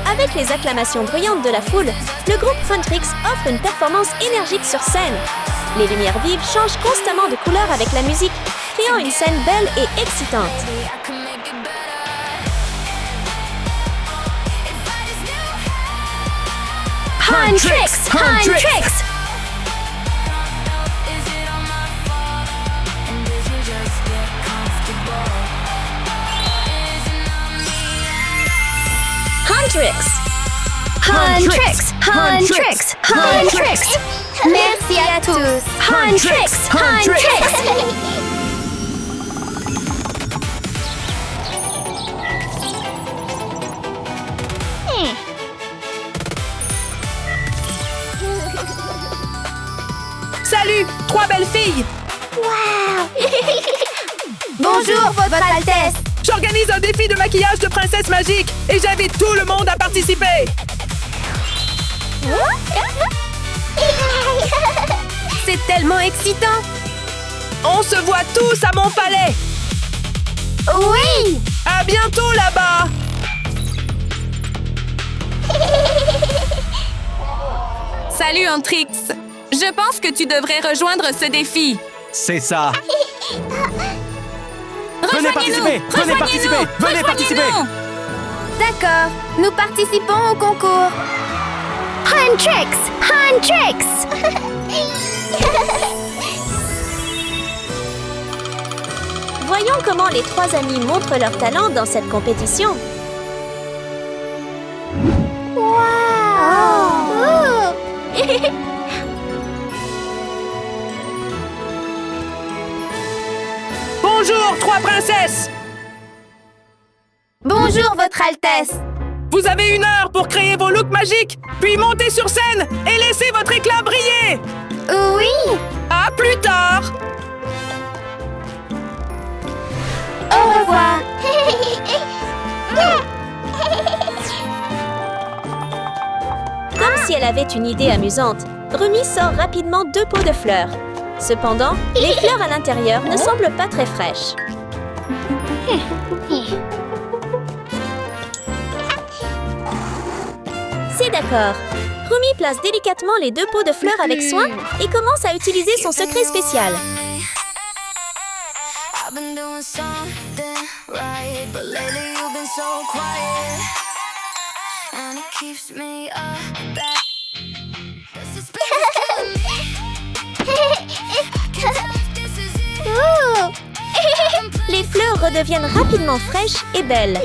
Avec les acclamations bruyantes de la foule, le groupe Funtrix offre une performance énergique sur scène. Les lumières vives changent constamment de couleur avec la musique, créant une scène belle et excitante. Funtrix! Funtrix! Huntrix! Huntrix! Huntrix! Huntrix! Merci à tous! Huntrix! Huntrix! Salut, 3 belles filles! Wow! Bonjour, Votre Altesse! J'organise un défi de maquillage de princesse magique et j'invite tout le monde à participer! C'est tellement excitant! On se voit tous à mon palais! Oui! À bientôt là-bas! Salut Huntrix! Je pense que tu devrais rejoindre ce défi. C'est ça. Venez participer! Venez participer! Venez participer! D'accord, nous participons au concours. Huntrix! Huntrix! Voyons comment les 3 amis montrent leur talent dans cette compétition. Wow! Bonjour, 3 princesses! Bonjour, Votre Altesse! Vous avez 1 heure pour créer vos looks magiques, puis monter sur scène et laisser votre éclat briller! Oui! À plus tard! Au revoir! Comme si elle avait une idée amusante, Rumi sort rapidement 2 pots de fleurs. Cependant, les fleurs à l'intérieur ne semblent pas très fraîches. C'est d'accord. Rumi place délicatement les 2 pots de fleurs avec soin et commence à utiliser son secret spécial. Les fleurs redeviennent rapidement fraîches et belles.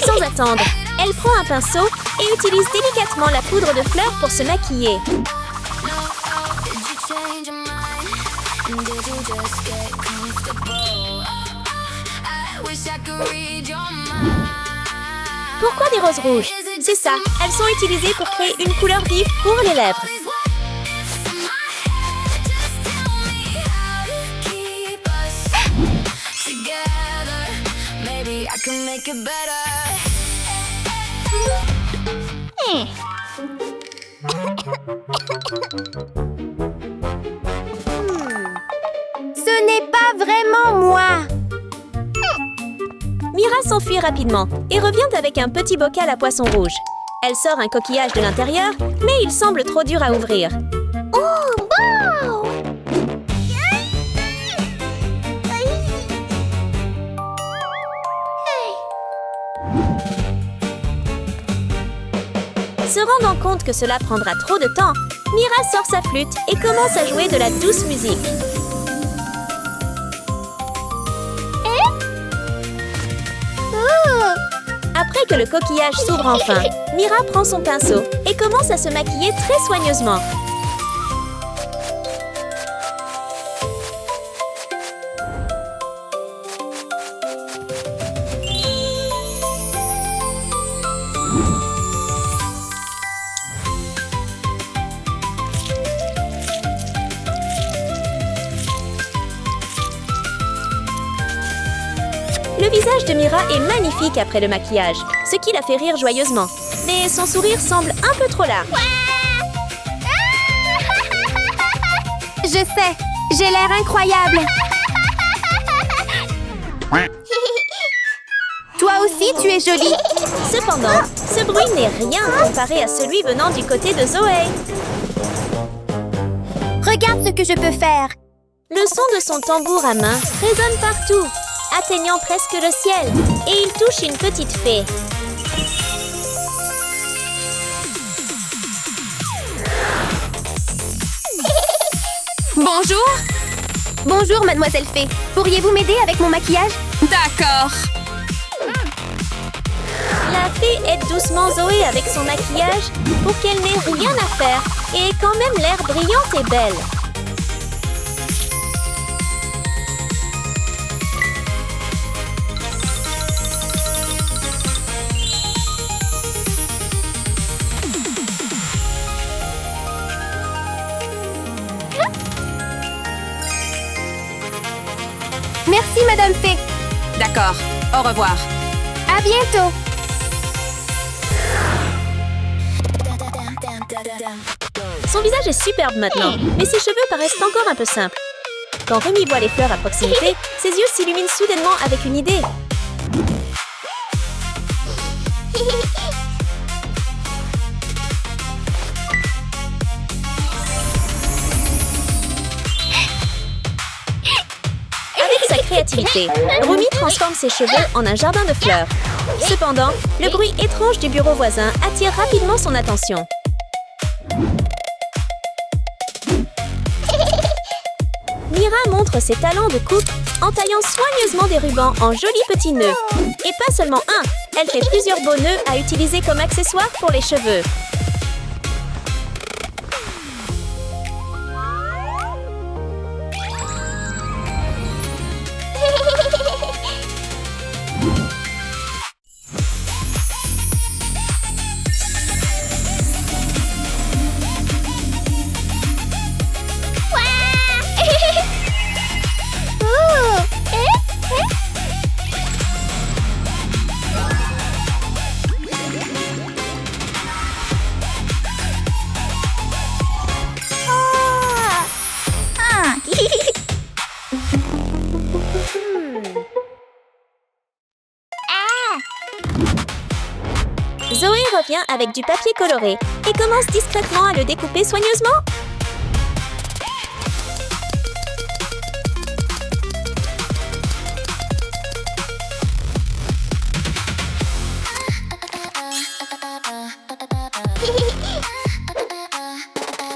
Sans attendre, elle prend un pinceau et utilise délicatement la poudre de fleurs pour se maquiller. Pourquoi des roses rouges? C'est ça, elles sont utilisées pour créer une couleur vive pour les lèvres. Ce n'est pas vraiment moi. Mira s'enfuit rapidement et revient avec un petit bocal à poisson rouge. Elle sort un coquillage de l'intérieur, mais il semble trop dur à ouvrir. Oh, wow! Se rendant compte que cela prendra trop de temps, Mira sort sa flûte et commence à jouer de la douce musique. Après que le coquillage s'ouvre enfin, Mira prend son pinceau et commence à se maquiller très soigneusement. Le visage de Mira est magnifique après le maquillage, ce qui la fait rire joyeusement. Mais son sourire semble un peu trop large. Je sais, j'ai l'air incroyable. Toi aussi, tu es jolie. Cependant, ce bruit n'est rien comparé à celui venant du côté de Zoé. Regarde ce que je peux faire. Le son de son tambour à main résonne partout, atteignant presque le ciel, et il touche une petite fée. Bonjour. Bonjour, mademoiselle Fée. Pourriez-vous m'aider avec mon maquillage? D'accord. La fée aide doucement Zoé avec son maquillage pour qu'elle n'ait rien à faire et ait quand même l'air brillante et belle. Merci, Madame Fée. D'accord. Au revoir. À bientôt. Son visage est superbe maintenant, mais ses cheveux paraissent encore un peu simples. Quand Rumi voit les fleurs à proximité, ses yeux s'illuminent soudainement avec une idée. Avec sa créativité, Rumi transforme ses cheveux en un jardin de fleurs. Cependant, le bruit étrange du bureau voisin attire rapidement son attention. Mira montre ses talents de coupe en taillant soigneusement des rubans en jolis petits nœuds. Et pas seulement un, elle fait plusieurs beaux nœuds à utiliser comme accessoires pour les cheveux. Zoé revient avec du papier coloré et commence discrètement à le découper soigneusement.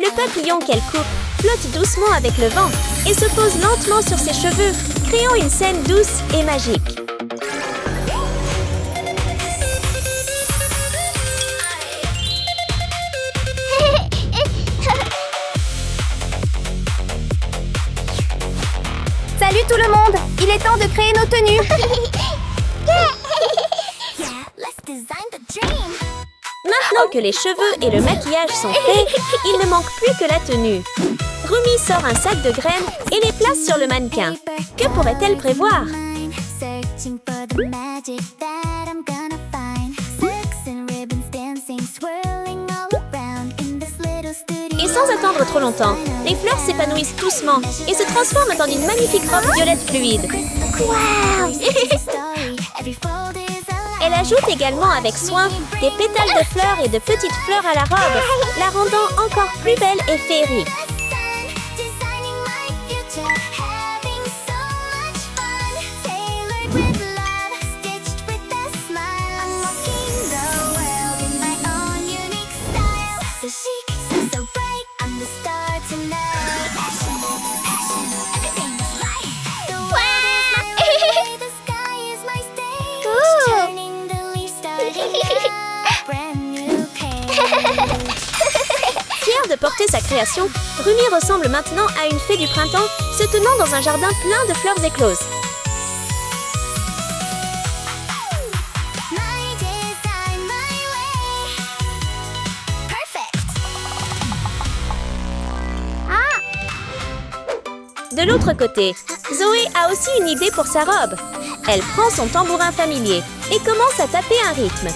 Le papillon qu'elle coupe flotte doucement avec le vent et se pose lentement sur ses cheveux, créant une scène douce et magique. Salut tout le monde! Il est temps de créer nos tenues! Maintenant que les cheveux et le maquillage sont faits, il ne manque plus que la tenue. Rumi sort un sac de graines et les place sur le mannequin. Que pourrait-elle prévoir? Et sans attendre trop longtemps, les fleurs s'épanouissent doucement et se transforment en une magnifique robe violette fluide. Wow! Elle ajoute également avec soin des pétales de fleurs et de petites fleurs à la robe, la rendant encore plus belle et féerique. Fière de porter sa création, Rumi ressemble maintenant à une fée du printemps se tenant dans un jardin plein de fleurs écloses. De l'autre côté, Zoé a aussi une idée pour sa robe. Elle prend son tambourin familier et commence à taper un rythme.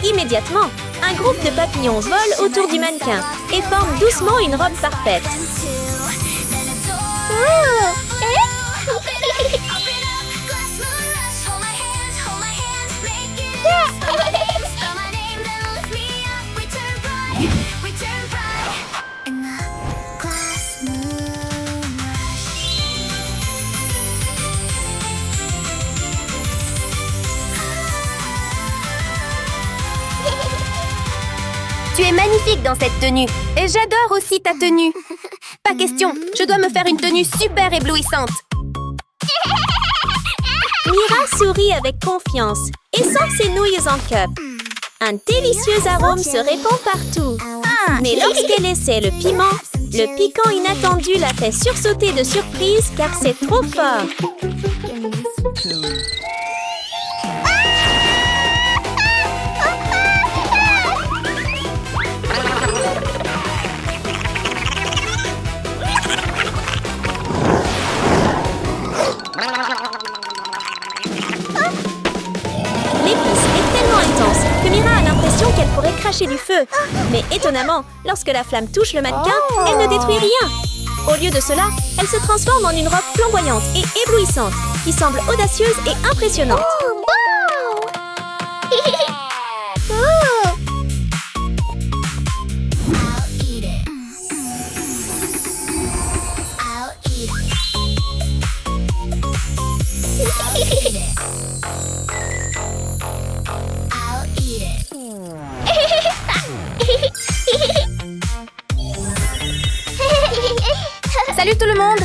Immédiatement, un groupe de papillons vole autour du mannequin et forme doucement une robe parfaite. Tu es magnifique dans cette tenue. Et j'adore aussi ta tenue. Pas question, je dois me faire une tenue super éblouissante. Mira sourit avec confiance et sort ses nouilles en cup. Un délicieux arôme se répand partout. Mais lorsqu'elle essaie le piment, le piquant inattendu la fait sursauter de surprise car c'est trop fort. L'épice est tellement intense que Mira a l'impression qu'elle pourrait cracher du feu. Mais étonnamment, lorsque la flamme touche le mannequin, elle ne détruit rien. Au lieu de cela, elle se transforme en une robe flamboyante et éblouissante qui semble audacieuse et impressionnante. Salut tout le monde!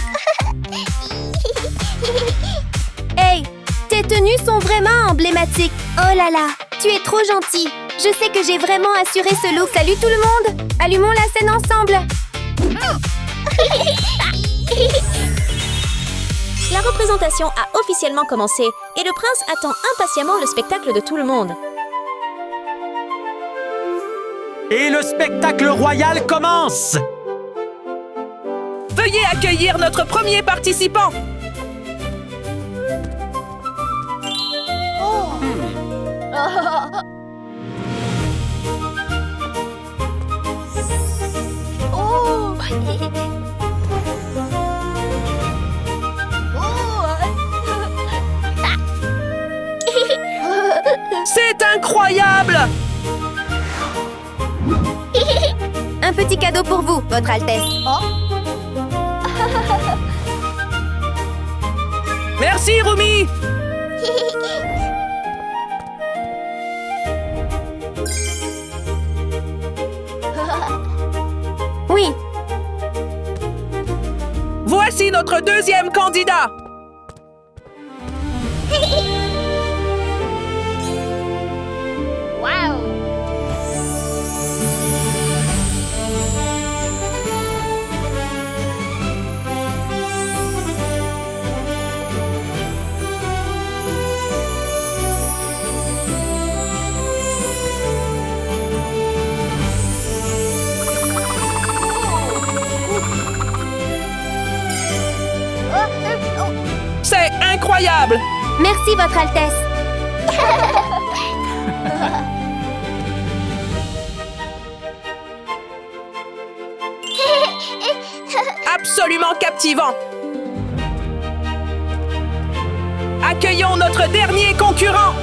Hey, tes tenues sont vraiment emblématiques. Oh là là, tu es trop gentil. Je sais que j'ai vraiment assuré ce look. Salut tout le monde! Allumons la scène ensemble. La représentation a officiellement commencé et le prince attend impatiemment le spectacle de tout le monde. Et le spectacle royal commence! Veuillez accueillir notre premier participant. C'est incroyable! Un petit cadeau pour vous, Votre Altesse. Merci, Rumi! Oui, Voici notre deuxième candidat. C'est incroyable! merci, Votre Altesse. Absolument captivant! Accueillons notre dernier concurrent!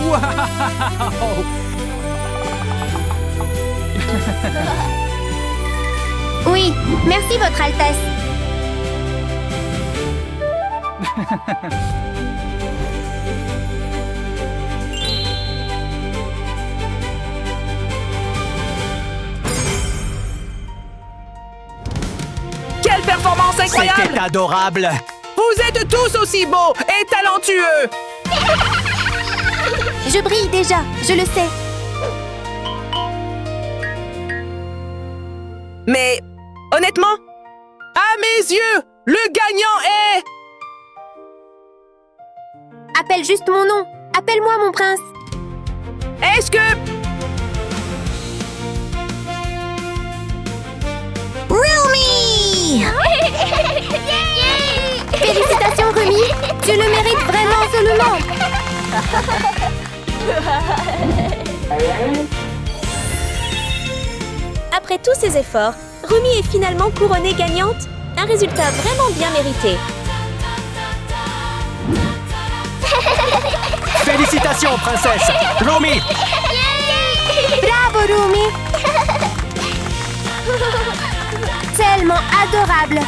Wow! Oui, merci, Votre Altesse. Quelle performance incroyable! C'était adorable! Vous êtes tous aussi beaux et talentueux! Je brille déjà, je le sais. Mais, honnêtement, à mes yeux, le gagnant est... Appelle juste mon nom. Appelle-moi, mon prince. Est-ce que... Rumi! Félicitations, Rumi! Tu le mérites vraiment absolument! Après tous ces efforts, Rumi est finalement couronnée gagnante. Un résultat vraiment bien mérité. Félicitations, princesse! Rumi! Bravo, Rumi! Tellement adorable!